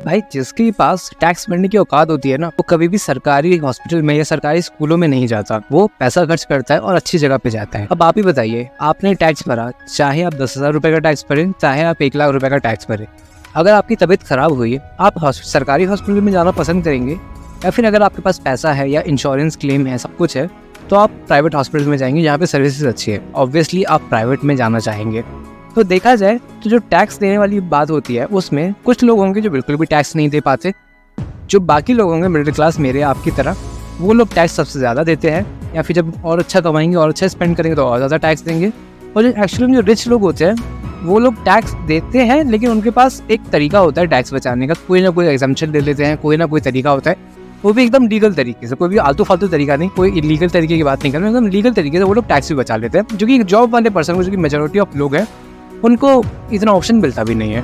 भाई जिसके पास टैक्स भरने की औकात होती है ना, वो कभी भी सरकारी हॉस्पिटल में या सरकारी स्कूलों में नहीं जाता। वो पैसा खर्च करता है और अच्छी जगह पे जाता है। अब आप ही बताइए, आपने टैक्स भरा, चाहे आप 10,000 रुपए का टैक्स भरे, चाहे आप 1 लाख रुपए का टैक्स भरे, अगर आपकी तबीयत खराब हुई, आप सरकारी हॉस्पिटल में जाना पसंद करेंगे या फिर अगर आपके पास पैसा है या इंश्योरेंस क्लेम है, सब कुछ है, तो आप प्राइवेट हॉस्पिटल में जाएंगे जहाँ पे सर्विसेज अच्छी है। ऑब्वियसली आप प्राइवेट में जाना चाहेंगे। तो देखा जाए तो जो टैक्स देने वाली बात होती है उसमें कुछ लोग होंगे जो बिल्कुल भी टैक्स नहीं दे पाते। जो बाकी लोग होंगे मिडिल क्लास मेरे आपकी तरह, वो लोग टैक्स सबसे ज़्यादा देते हैं, या फिर जब और अच्छा कमाएंगे और अच्छा स्पेंड करेंगे तो और ज़्यादा टैक्स देंगे। और जो एक्चुअली जो रिच लोग होते हैं वो लोग टैक्स देते हैं, लेकिन उनके पास एक तरीका होता है टैक्स बचाने का। कोई ना कोई एग्जम्पशन ले लेते हैं, कोई ना कोई तरीका होता है, वो भी एकदम लीगल तरीके से, कोई भी आलतू फालतू तरीका नहीं, कोई इलीगल तरीके की बात नहीं कर रहे, एकदम लीगल तरीके से वो लोग टैक्स भी बचा लेते हैं। जो कि जॉब वाले पर्सन को, जो कि मेजोरिटी ऑफ लोग हैं, उनको इतना ऑप्शन मिलता भी नहीं है।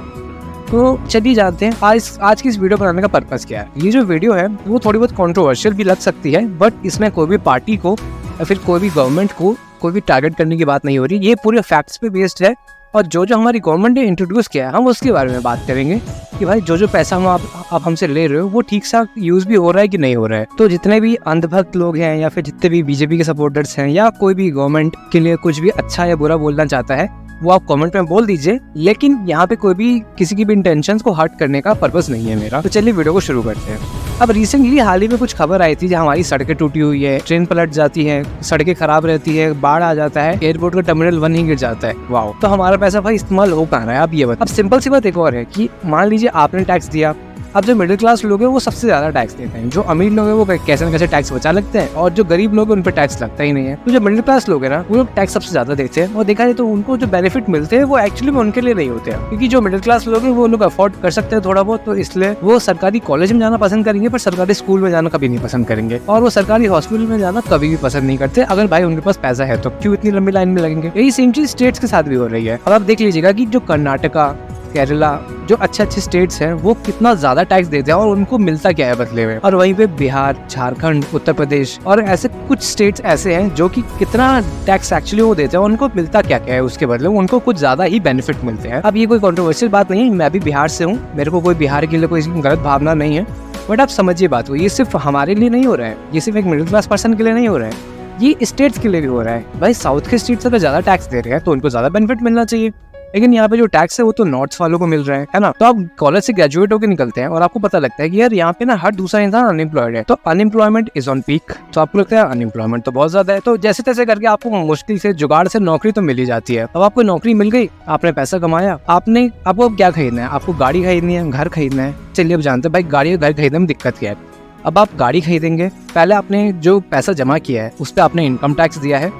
तो चलिए जानते हैं आज की इस वीडियो बनाने का पर्पस क्या है। ये जो वीडियो है वो थोड़ी बहुत कंट्रोवर्शियल भी लग सकती है, बट इसमें कोई भी पार्टी को या फिर कोई भी गवर्नमेंट को कोई भी टारगेट करने की बात नहीं हो रही। ये पूरे फैक्ट्स पे बेस्ड है, और जो हमारी गवर्नमेंट ने इंट्रोड्यूस किया है हम उसके बारे में बात करेंगे कि भाई जो पैसा हम आप हमसे ले रहे हो वो ठीक सा यूज भी हो रहा है कि नहीं हो रहा है। तो जितने भी अंधभक्त लोग हैं या फिर जितने भी बीजेपी के सपोर्टर्स हैं या कोई भी गवर्नमेंट के लिए कुछ भी अच्छा या बुरा बोलना चाहता है वो आप कमेंट में बोल दीजिए, लेकिन यहाँ पे कोई भी किसी की भी इंटेंशंस को हर्ट करने का पर्पस नहीं है मेरा। तो चलिए वीडियो को शुरू करते हैं। अब रिसेंटली हाल ही में कुछ खबर आई थी जहाँ हमारी सड़कें टूटी हुई है, ट्रेन पलट जाती है, सड़कें खराब रहती है, बाढ़ आ जाता है, एयरपोर्ट का टर्मिनल 1 ही गिर जाता है। वाओ, तो हमारा पैसा भाई इस्तेमाल हो कहाँ रहा है आप ये बताओ। अब सिंपल सी बात एक और है कि मान लीजिए आपने टैक्स दिया, अब जो मिडिल क्लास लोग हैं वो सबसे ज्यादा टैक्स देते हैं, जो अमीर लोग हैं वो कैसे न कैसे टैक्स बचा लगते हैं, और जो गरीब लोग हैं उन पर टैक्स लगता ही नहीं है। तो जो मिडिल क्लास लोग हैं ना वो लोग टैक्स सबसे ज्यादा देते हैं, और देखा जाए तो उनको जो बेनिफिट मिलते हैं वो एक्चुअली में उनके लिए नहीं होते हैं, क्योंकि जो मिडिल क्लास लोग हैं वो लोग अफोर्ड कर सकते हैं थोड़ा बहुत, तो इसलिए वो सरकारी कॉलेज में जाना पसंद करेंगे पर सरकारी स्कूल में जाना कभी नहीं पसंद करेंगे, और वो सरकारी हॉस्पिटल में जाना कभी भी पसंद नहीं करते। अगर भाई उनके पास पैसा है तो क्यों इतनी लंबी लाइन में लगेंगे। यही सेम चीज स्टेट्स के साथ भी हो रही है। अब आप देख लीजिएगा कि जो कर्नाटका, केरला, जो अच्छे स्टेट्स हैं वो कितना ज्यादा टैक्स देते हैं और उनको मिलता क्या है बदले में। और वहीं पे बिहार, झारखंड, उत्तर प्रदेश और ऐसे कुछ स्टेट्स ऐसे हैं जो कि कितना टैक्स एक्चुअली वो देते हैं, उनको मिलता क्या क्या है उसके बदले, उनको कुछ ज्यादा ही बेनिफिट मिलते हैं। अब ये कोई कंट्रोवर्शियल बात नहीं है, मैं भी बिहार से हूँ, मेरे को कोई बिहार के लिए कोई गलत भावना नहीं है, बट आप समझिए बात को, ये सिर्फ हमारे लिए नहीं हो रहा है, ये सिर्फ एक मिडिल क्लास पर्सन के लिए नहीं हो रहा है, ये स्टेट्स के लिए भी हो रहा है। भाई साउथ के स्टेट्स अगर ज्यादा टैक्स दे रहे हैं तो उनको ज्यादा बेनिफिट मिलना चाहिए, लेकिन यहाँ पे जो टैक्स है वो तो नॉर्थ वालों को मिल रहा है ना। तो आप कॉलेज से ग्रेजुएट होकर निकलते हैं और आपको पता लगता है कि यार यहाँ पे ना हर दूसरा इंसान अनएम्प्लॉयड है, तो अनएम्प्लॉयमेंट इज ऑन पीक। तो आपको लगता है अनएम्प्लॉयमेंट तो बहुत ज्यादा है, तो जैसे तैसे करके आपको मुश्किल से जुगाड़ से नौकरी तो मिल ही जाती है। अब आपको नौकरी मिल गई, आपने पैसा कमाया, आपको क्या खरीदना है, आपको गाड़ी खरीदनी है, घर खरीदना है। चलिए अब जानते हैं भाई गाड़ी घर खरीदने में दिक्कत क्या है। अब आप गाड़ी खरीदेंगे, पहले आपने जो पैसा जमा किया है उस पर आपने इनकम टैक्स दिया है,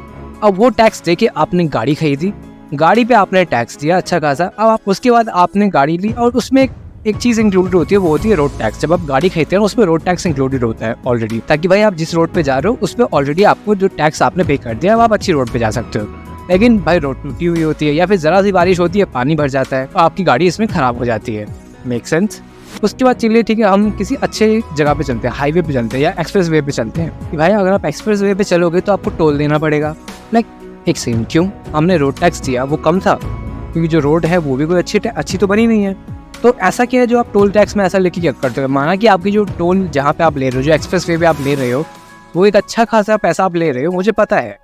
अब वो टैक्स देके आपने गाड़ी खरीदी, गाड़ी पे आपने टैक्स दिया अच्छा खासा, अब आप उसके बाद आपने गाड़ी ली और उसमें एक चीज इंक्लूडेड होती है, वो होती है रोड टैक्स। जब आप गाड़ी खरीदते हैं उसमें रोड टैक्स इंक्लूडेड होता है ऑलरेडी, ताकि भाई आप जिस रोड पे जा रहे हो उस पर ऑलरेडी आपको जो टैक्स आपने पे कर दिया, अब आप अच्छी रोड पे जा सकते हो। लेकिन भाई रोड टूटी हुई होती है या फिर जरा सी बारिश होती है, पानी भर जाता है, तो आपकी गाड़ी इसमें खराब हो जाती है। Make sense. उसके बाद चलिए ठीक है, हम किसी अच्छे जगह पे चलते हैं, हाईवे पे चलते हैं या एक्सप्रेस वे पे चलते हैं कि भाई अगर आप एक्सप्रेस वे पे चलोगे तो आपको टोल देना पड़ेगा। लाइक एक सेकंड, क्यों? हमने रोड टैक्स दिया वो कम था, क्योंकि जो रोड है वो भी कोई अच्छी तो बनी नहीं है, तो ऐसा क्या है जो आप टोल टैक्स में ऐसा लेके क्या करते हो। माना कि आपकी जो टोल जहाँ पे आप ले रहे हो, जो एक्सप्रेस वे पे आप ले रहे हो, वो एक अच्छा खासा पैसा आप ले रहे हो, मुझे पता है,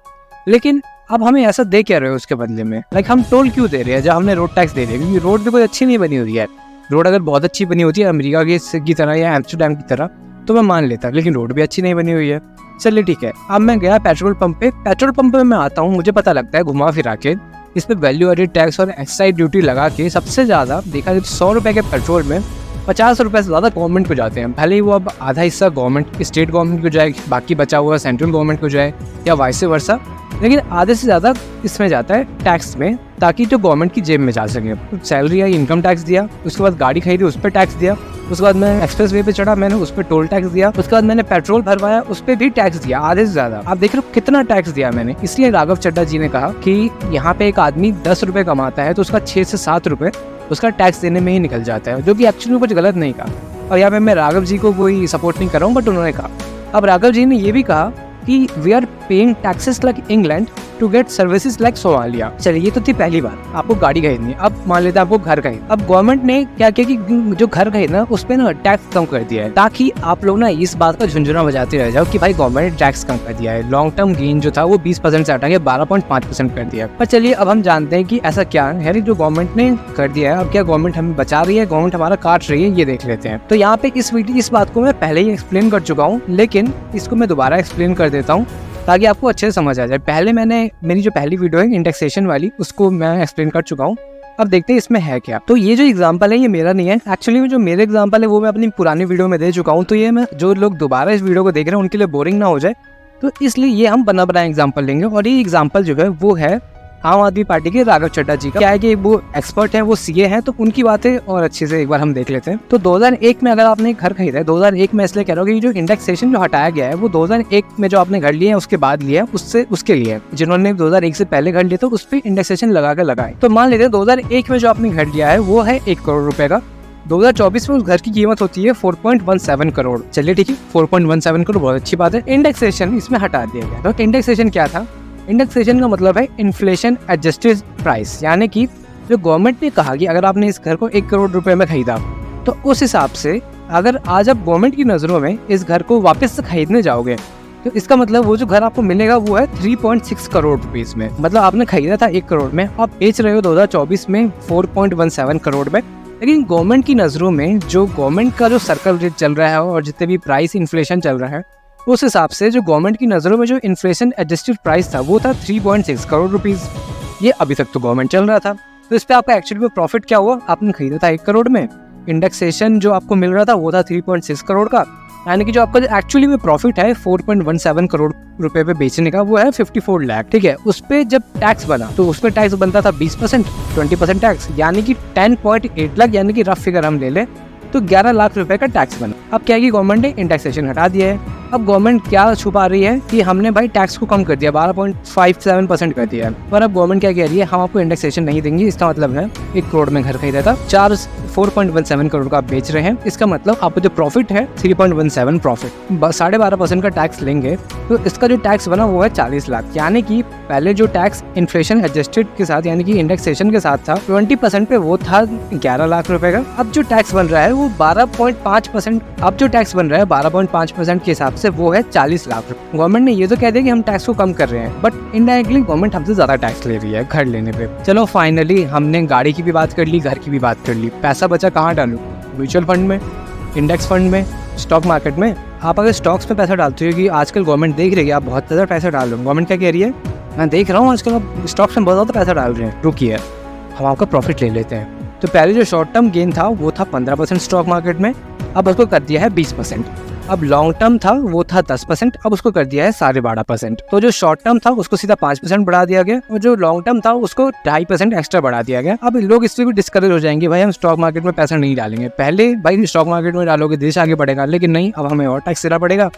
लेकिन अब हमें ऐसा दे क्या रहे हो उसके बदले में। लाइक हम टोल क्यों दे रहे हैं जब हमने रोड टैक्स दे रहे हैं, क्योंकि रोड भी कोई अच्छी नहीं बनी हुई है। रोड अगर बहुत अच्छी बनी होती है अमेरिका की तरह या एम्स्टरडैम की तरह तो मैं मान लेता, लेकिन रोड भी अच्छी नहीं बनी हुई है। चलिए ठीक है, अब मैं गया पेट्रोल पंप पे मैं आता हूँ, मुझे पता लगता है घुमा फिरा के इस पे वैल्यू एडेड टैक्स और एक्साइज ड्यूटी लगा के सबसे ज्यादा देखा जाए 100 रुपए के पेट्रोल में 50 रुपए से ज्यादा गवर्नमेंट को जाते हैं। भले ही वो अब आधा हिस्सा गवर्नमेंट, स्टेट गवर्नमेंट को जाए, बाकी बचा हुआ सेंट्रल गवर्नमेंट को जाए या वाइस वर्सा, लेकिन आधे से ज्यादा इसमें जाता है टैक्स में, ताकि जो गवर्नमेंट की जेब में जा सके। सैलरी आई, इनकम टैक्स दिया, उसके बाद गाड़ी खरीदी उस पर टैक्स दिया, उसके बाद मैं एक्सप्रेस वे पे चढ़ा, मैंने उस पर टोल टैक्स दिया, उसके बाद मैंने पेट्रोल भरवाया, उस पर भी टैक्स दिया आधे से ज्यादा। आप देख रहे हो कितना टैक्स दिया मैंने। इसलिए राघव चड्ढा जी ने कहा कि यहाँ पे एक आदमी 10 रुपए कमाता है तो उसका 6 से 7 रुपए उसका टैक्स देने में ही निकल जाता है, जो कि एक्चुअली कुछ गलत नहीं कहा। और यहाँ पे मैं राघव जी को कोई सपोर्ट नहीं कर रहा हूँ, बट उन्होंने कहा। अब राघव जी ने ये भी कहा कि we are paying taxes like England to get services like Somalia. चलिए ये तो थी पहली बात, आपको गाड़ी खरीदनी है। अब मान लेते हैं आपको घर खरीद, अब गवर्नमेंट ने क्या किया कि जो घर खरीदना उस पे ना टैक्स कम कर दिया है, ताकि आप लोग ना इस बात का झुंझुना बजाते रह जाओ कि भाई गवर्नमेंट ने टैक्स कम कर दिया है। लॉन्ग टर्म गेन जो था वो 20% से हटा के 12.5% कर दिया। पर चलिए अब हम जानते हैं कि ऐसा क्या है जो गवर्नमेंट ने कर दिया है। अब क्या गवर्नमेंट हमें बचा रही है, गवर्नमेंट हमारा काट रही है, ये देख लेते हैं। तो यहाँ पे इस बात को मैं पहले ही एक्सप्लेन कर चुका हूँ, लेकिन इसको मैं दोबारा एक्सप्लेन कर देता हूँ ताकि आपको अच्छे से समझ आ जाए। पहले मेरी जो पहली वीडियो है इंडेक्सेशन वाली, उसको मैं एक्सप्लेन कर चुका हूँ। अब देखते हैं इसमें है क्या। तो ये जो एग्जांपल है ये मेरा नहीं है, एक्चुअली जो मेरे एग्जांपल है वो मैं अपनी पुरानी वीडियो में दे चुका हूँ। तो ये मैं जो लोग दोबारा इस वीडियो को देख रहे हैं उनके लिए बोरिंग ना हो जाए, तो इसलिए ये हम बना बनाए एग्जांपल लेंगे। और ये एग्जांपल जो है वो है आम आदमी पार्टी के राघव चड्ढा जी का। क्या है कि वो एक्सपर्ट हैं, वो सीए हैं, तो उनकी बातें और अच्छे से एक बार हम देख लेते हैं। तो 2001 में अगर आपने घर खरीदा है, 2001 में इसलिए कह रहा हूँ कि जो इंडेक्सेशन जो हटाया गया है वो 2001 में जो आपने घर लिया है उसके बाद लिया है, उसके लिए जिन्होंने 2001 से पहले घर लिया तो उस पर इंडेक्सेशन लगा कर लगाए। तो मान लेते हैं 2001 में जो आपने घर लिया है वो है 1 करोड़ रुपए का। 2024 में उस घर की कीमत होती है 4.17 करोड़। चलिए ठीक है, 4.17 करोड़ बहुत अच्छी बात है। इंडेक्सेशन इसमें हटा दिया गया। तो इंडेक्सेशन क्या था? इंडेक्सेशन का मतलब है इन्फ्लेशन एडजस्टेड प्राइस, यानी कि जो गवर्नमेंट ने कहा कि अगर आपने इस घर को 1 करोड़ रुपए में खरीदा तो उस हिसाब से अगर आज आप गवर्नमेंट की नज़रों में इस घर को वापस से खरीदने जाओगे तो इसका मतलब वो जो घर आपको मिलेगा वो है 3.6 करोड़ रुपीस में। मतलब आपने खरीदा था 1 करोड़ में, आप बेच रहे हो 2024 में 4.17 करोड़ में। लेकिन गवर्नमेंट की नज़रों में जो गवर्नमेंट का जो सर्कल रेट चल रहा है और जितने भी प्राइस इन्फ्लेशन चल रहा है उस हिसाब से जो गवर्नमेंट की नज़रों में जो इन्फ्लेशन एडजस्टेड प्राइस था वो था 3.6 करोड़ रुपीस। ये अभी तक तो गवर्नमेंट चल रहा था। तो इस पे आपका एक्चुअली में प्रॉफिट क्या हुआ? आपने खरीदा था 1 करोड़ में, इंडेक्सेशन जो आपको मिल रहा था वो था 3.6 करोड़ का, यानी कि जो आपका एक्चुअली में प्रॉफिट है 4.17 करोड़ रुपए पे बेचने का वो है 54 लाख। ठीक है, उस पे जब टैक्स बना तो उस पे टैक्स बनता था 20%, 20% टैक्स, यानी कि 10.8 लाख, यानी कि रफ फिगर हम ले लें तो 11 लाख रुपए का टैक्स बना। अब क्या है कि गवर्नमेंट ने इंडेक्सेशन हटा दिया है। अब गवर्नमेंट क्या छुपा रही है कि हमने भाई टैक्स को कम कर दिया, 12.57% कर दिया है। पर अब गवर्नमेंट क्या कह रही है, हम आपको इंडेक्सेशन नहीं देंगे। इसका मतलब है 1 करोड़ में घर खरीदा था, 4.17 करोड़ का आप बेच रहे हैं, इसका मतलब आपको जो प्रॉफिट है 3.17 प्रॉफिट, 12.5% का टैक्स लेंगे तो इसका जो टैक्स बना वो है 40 लाख। यानी कि पहले जो टैक्स इन्फ्लेशन एडजस्टेड के साथ यानी कि इंडेक्सेशन के साथ था 20% पे वो था 11 लाख रुपए का। अब जो टैक्स बन रहा है वो 12.5%, अब जो टैक्स बन रहा है 12.5% के हिसाब से वो है 40 लाख रुपए। गवर्नमेंट ने ये तो कह दिया कि हम टैक्स को कम कर रहे हैं, बट इनडायरेक्टली गवर्नमेंट हमसे ज्यादा टैक्स ले रही है घर लेने पे। चलो फाइनली हमने गाड़ी की भी बात कर ली, घर की भी बात कर ली। पैसा बचा कहाँ डालूं? म्यूचुअल फंड में, इंडेक्स फंड में, स्टॉक मार्केट में। आप अगर स्टॉक्स में पैसा डालते हो कि आजकल गवर्नमेंट देख रही है आप बहुत ज़्यादा पैसा डाल रहे हो, गवर्नमेंट क्या कह रही है, मैं देख रहा हूँ आजकल आप स्टॉक्स में बहुत ज़्यादा पैसा डाल रहे हैं, रुकिए हम आपका प्रॉफिट ले लेते हैं। तो पहले जो शॉर्ट टर्म गेन था वो था 15% स्टॉक मार्केट में, अब उसको कर दिया है 20%। अब लॉन्ग टर्म था वो था 10%, अब उसको कर दिया है 12.5%। तो जो शॉर्ट टर्म था उसको सीधा 5% बढ़ा दिया गया और जो लॉन्ग टर्म था उसको 2.5% एक्स्ट्रा बढ़ा दिया गया। अब लोग इससे भी डिस्करेज हो जाएंगे, भाई हम स्टॉक मार्केट में पैसा नहीं डालेंगे। पहले भाई स्टॉक मार्केट में डालोगे देश आगे बढ़ेगा, लेकिन नहीं, अब हमें और टैक्स देना पड़ेगा,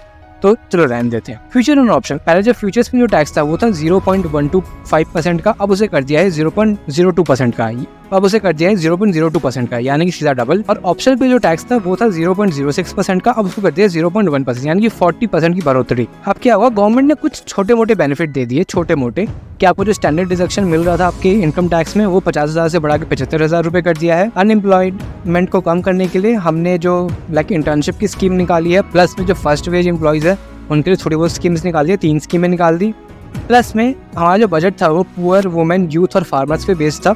तो चलो रहने देते हैं। फ्यूचर एंड ऑप्शन, पहले जो फ्यूचर्स में जो टैक्स था वो था 0.125% का, अब उसे कर दिया है 0.02% का, अब उसे कर दिया है 0.02% का, यानी कि सीधा डबल। और ऑप्शन पे जो टैक्स था वो था 0.06% का, अब उसको कर दिया 0.1%, यानी कि 40% की बढ़ोतरी। अब क्या हुआ, गवर्नमेंट ने कुछ छोटे मोटे बेनिफिट दे दिए, छोटे मोटे, कि आपको जो स्टैंडर्ड डिडक्शन मिल रहा था आपके इनकम टैक्स में वो 50,000 से बढ़ा के 75,000 रुपये कर दिया है। अनएम्प्लॉयमेंट को कम करने के लिए हमने जो इंटर्नशिप की स्कीम निकाली है, प्लस में जो फर्स्ट वेज एम्प्लॉयज़ है उनके लिए थोड़ी बहुत स्कीम्स निकाली है, 3 स्कीमें निकाल दी। प्लस में हमारा जो बजट था वो पुअर वुमेन, यूथ और फार्मर्स पे बेस्ड था।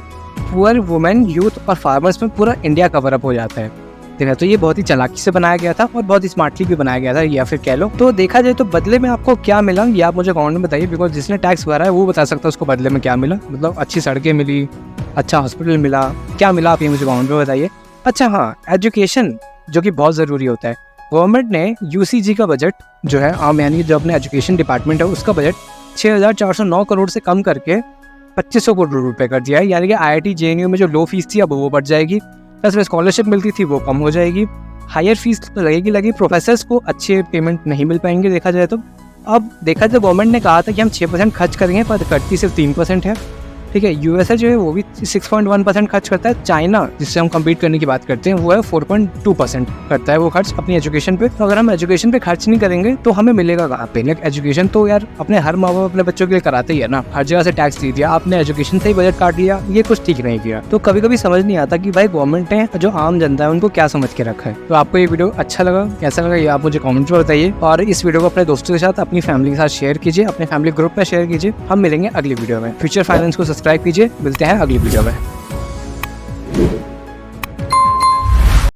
पुअर वुमेन, यूथ और फार्मर्स में पूरा इंडिया कवर अप हो जाता है। देखा तो ये बहुत ही चालाकी से बनाया गया था और बहुत ही स्मार्टली भी बनाया गया था, या फिर कह लो। तो देखा जाए तो बदले में आपको क्या मिला ये आप मुझे कमेंट में बताइए, बिकॉज जिसने टैक्स भरा है वो बता सकता है उसको बदले में क्या मिला। मतलब अच्छी सड़कें मिली, अच्छा हॉस्पिटल मिला, क्या मिला आप ये मुझे कमेंट में बताइए। अच्छा हाँ, एजुकेशन जो कि बहुत ज़रूरी होता है। गवर्नमेंट ने यूसीजी का बजट जो है आम, यानी जो अपने एजुकेशन डिपार्टमेंट है उसका बजट 6,409 करोड़ से कम करके 2,500 करोड़ रुपए कर दिया है। यानी कि IIT JNU में जो लो फीस थी अब वो बढ़ जाएगी, प्लस में स्कॉलरशिप मिलती थी वो कम हो जाएगी, हायर फीस तो लगेगी, प्रोफेसर्स को अच्छे पेमेंट नहीं मिल पाएंगे देखा जाए तो। अब देखा जाए गवर्नमेंट ने कहा था कि हम 6% खर्च करेंगे पर करती सिर्फ 3% है। ठीक है। यूएसए जो है वो भी 6.1% खर्च करता है। चाइना जिससे हम कम्पीट करने की बात करते हैं वो है 4.2% करता है वो खर्च अपनी एजुकेशन पे। तो अगर हम एजुकेशन पे खर्च नहीं करेंगे तो हमें मिलेगा कहाँ पे? लाइक एजुकेशन तो यार अपने हर माँ बाप अपने बच्चों के लिए कराते ही है ना। हर जगह से टैक्स दे दिया आपने, एजुकेशन से ही बजट काट लिया, ये कुछ ठीक नहीं किया। तो कभी कभी समझ नहीं आता कि भाई गवर्नमेंट ने जो आम जनता है उनको क्या समझ के रखा है। तो आपको ये वीडियो अच्छा लगा, कैसा लगा, ये आप मुझे कमेंट में बताइए। और इस वीडियो को अपने दोस्तों के साथ, अपनी फैमिली के साथ शेयर कीजिए, अपने फैमिली ग्रुप में शेयर कीजिए। हम मिलेंगे अगली वीडियो में। फ्यूचर फाइनेंस को सब्सक्राइब कीजिए। मिलते हैं अगली वीडियो में।